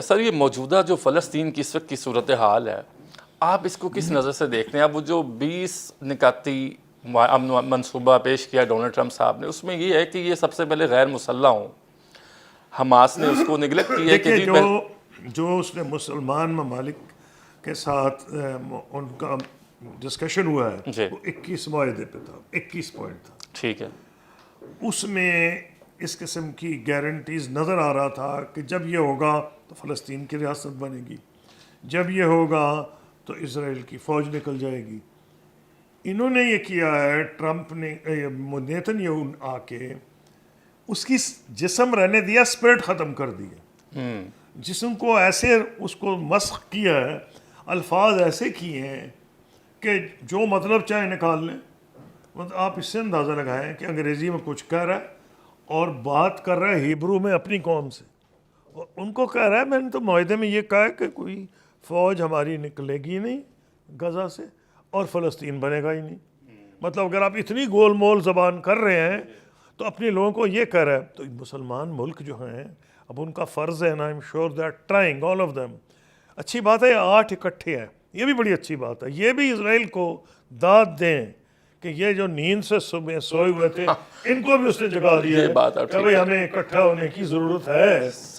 سر یہ موجودہ جو فلسطین کی اس وقت کی صورتحال ہے، آپ اس کو کس نظر سے دیکھتے ہیں؟ اب وہ جو 20 نکاتی منصوبہ پیش کیا ڈونلڈ ٹرمپ صاحب نے، اس میں یہ ہے کہ یہ سب سے پہلے غیر مسلح ہوں. حماس نے اس کو نگلیکٹ کیا ہے کہ دیکھیے جو اس نے مسلمان ممالک کے ساتھ ان کا ڈسکشن ہوا ہے وہ 21 معاہدے پہ تھا، 21 پوائنٹ تھا. ٹھیک ہے. اس میں اس قسم کی گارنٹیز نظر آ رہا تھا کہ جب یہ ہوگا تو فلسطین کی ریاست بنے گی، جب یہ ہوگا تو اسرائیل کی فوج نکل جائے گی. انہوں نے یہ کیا ہے، ٹرمپ نے نیتن یاہو آ کے اس کی جسم رہنے دیا، اسپرٹ ختم کر دیا. جسم کو ایسے اس کو مسخ کیا ہے، الفاظ ایسے کیے ہیں کہ جو مطلب چاہے نکال لیں. مطلب آپ اس سے اندازہ لگائیں کہ انگریزی میں کچھ کہہ رہا ہے اور بات کر رہا ہے ہیبرو میں اپنی قوم سے، اور ان کو کہہ رہا ہے میں نے تو معاہدے میں یہ کہا ہے کہ کوئی فوج ہماری نکلے گی نہیں غزہ سے اور فلسطین بنے گا ہی نہیں. مطلب اگر آپ اتنی گول مول زبان کر رہے ہیں تو اپنے لوگوں کو یہ کہہ رہا ہے. تو مسلمان ملک جو ہیں اب ان کا فرض ہے نا، I'm sure they are trying all of them. اچھی بات ہے 8 اکٹھے ہیں، یہ بھی بڑی اچھی بات ہے. یہ بھی اسرائیل کو داد دیں کہ یہ جو نیند سے صبح سوئے ہوئے تھے ان کو بھی اس نے جگا دیا ہے کہ بھائی ہمیں اکٹھا ہونے کی ضرورت ہے.